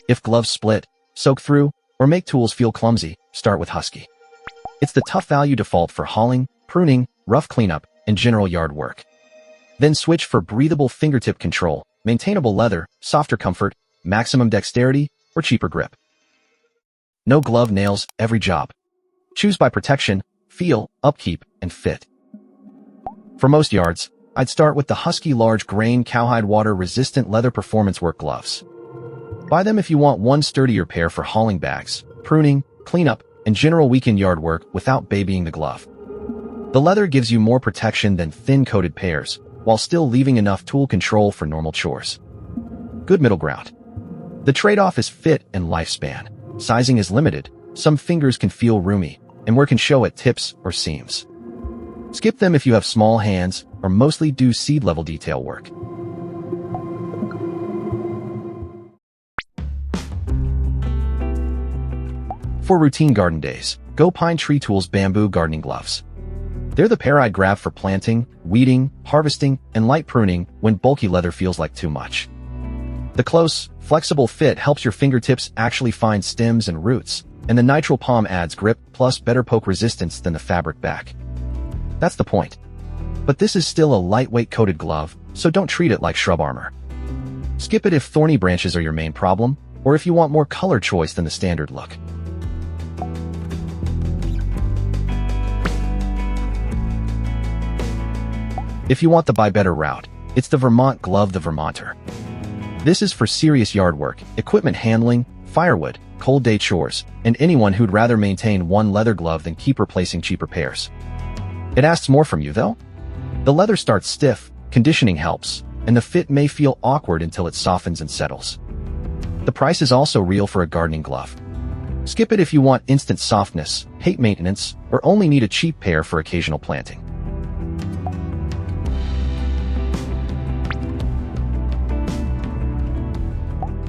If gloves split, soak through, or make tools feel clumsy, start with Husky. It's the tough value default for hauling, pruning, rough cleanup, and general yard work. Then switch for breathable fingertip control, maintainable leather, softer comfort, maximum dexterity, or cheaper grip. No glove nails every job. Choose by protection, feel, upkeep, and fit. For most yards, I'd start with the Husky large grain cowhide water-resistant leather performance work gloves. Buy them if you want one sturdier pair for hauling bags, pruning, cleanup, and general weekend yard work without babying the glove. The leather gives you more protection than thin-coated pairs, while still leaving enough tool control for normal chores. Good middle ground. The trade-off is fit and lifespan. Sizing is limited, some fingers can feel roomy, and wear can show at tips or seams. Skip them if you have small hands or mostly do seed-level detail work. For routine garden days, go Pine Tree Tools Bamboo Gardening Gloves. They're the pair I'd grab for planting, weeding, harvesting, and light pruning when bulky leather feels like too much. The close, flexible fit helps your fingertips actually find stems and roots, and the Nitrile palm adds grip plus better poke resistance than the fabric back. That's the point. But this is still a lightweight coated glove, so don't treat it like shrub armor. Skip it if thorny branches are your main problem, or if you want more color choice than the standard look. If you want the buy better route, it's the Vermont Glove The Vermonter. This is for serious yard work, equipment handling, firewood, cold day chores, and anyone who'd rather maintain one leather glove than keep replacing cheaper pairs. It asks more from you, though. The leather starts stiff, conditioning helps, and the fit may feel awkward until it softens and settles. The price is also real for a gardening glove. Skip it if you want instant softness, hate maintenance, or only need a cheap pair for occasional planting.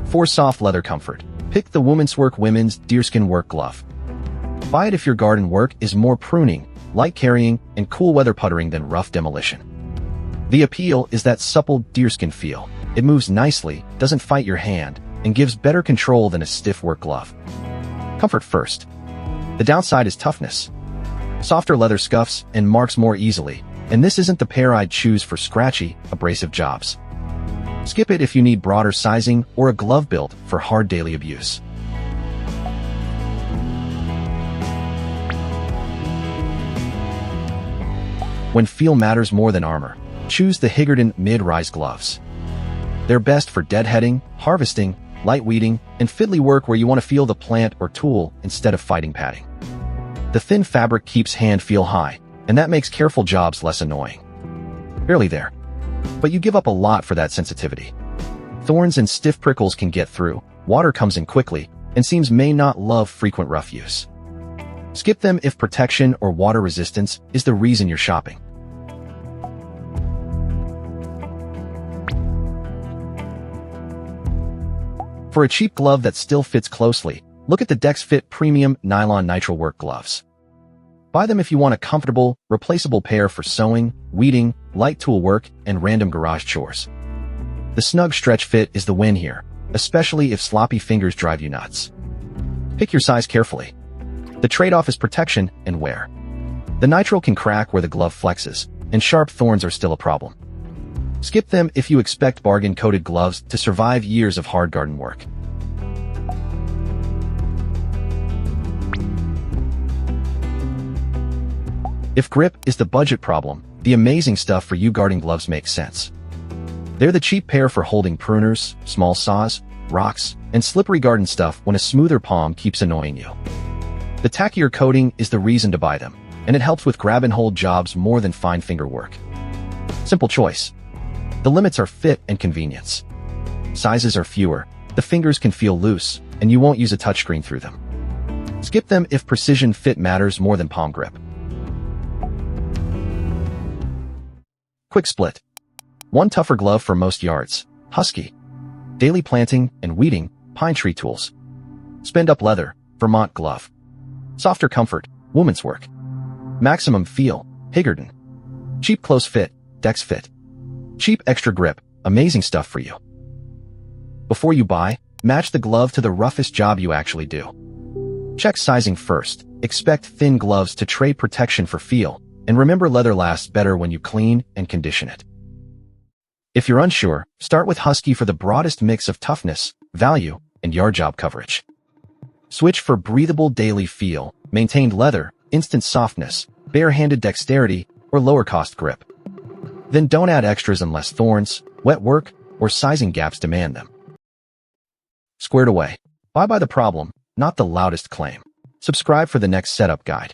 For soft leather comfort, pick the Womanswork Women's Deerskin Work Glove. Buy it if your garden work is more pruning, light carrying, and cool weather puttering than rough demolition. The appeal is that supple deerskin feel. It moves nicely, doesn't fight your hand, and gives better control than a stiff work glove. Comfort first. The downside is toughness. Softer leather scuffs and marks more easily, and this isn't the pair I'd choose for scratchy, abrasive jobs. Skip it if you need broader sizing or a glove build for hard daily abuse. When feel matters more than armor, choose the Higarden Mid Rise Gloves. They're best for deadheading, harvesting, light weeding, and fiddly work where you want to feel the plant or tool instead of fighting padding. The thin fabric keeps hand feel high, and that makes careful jobs less annoying. Barely there. But you give up a lot for that sensitivity. Thorns and stiff prickles can get through, water comes in quickly, and seams may not love frequent rough use. Skip them if protection or water resistance is the reason you're shopping. For a cheap glove that still fits closely, look at the DexFit Premium Nylon Nitrile Work Gloves. Buy them if you want a comfortable, replaceable pair for sewing, weeding, light tool work, and random garage chores. The snug stretch fit is the win here, especially if sloppy fingers drive you nuts. Pick your size carefully. The trade-off is protection and wear. The nitrile can crack where the glove flexes, and sharp thorns are still a problem. Skip them if you expect bargain-coated gloves to survive years of hard garden work. If grip is the budget problem, the amazing stuff for you gardening gloves makes sense. They're the cheap pair for holding pruners, small saws, rocks, and slippery garden stuff when a smoother palm keeps annoying you. The tackier coating is the reason to buy them, and it helps with grab-and-hold jobs more than fine finger work. Simple choice. The limits are fit and convenience. Sizes are fewer, the fingers can feel loose, and you won't use a touchscreen through them. Skip them if precision fit matters more than palm grip. Quick split. One tougher glove for most yards, Husky. Daily planting and weeding, Pine Tree Tools. Spend up leather, Vermont Glove. Softer comfort, Womanswork. Maximum feel, Higarden. Cheap close fit, DexFit. Cheap extra grip, amazing stuff for you. Before you buy, Match the glove to the roughest job you actually do. Check sizing first. Expect thin gloves to trade protection for feel, and remember leather lasts better when you clean and condition it. If you're unsure, start with Husky for the broadest mix of toughness, value, and yard job coverage. Switch for breathable daily feel, maintained leather, instant softness, barehanded dexterity, or lower-cost grip. Then don't add extras unless thorns, wet work, or sizing gaps demand them. Squared away. Buy by the problem, not the loudest claim. Subscribe for the next setup guide.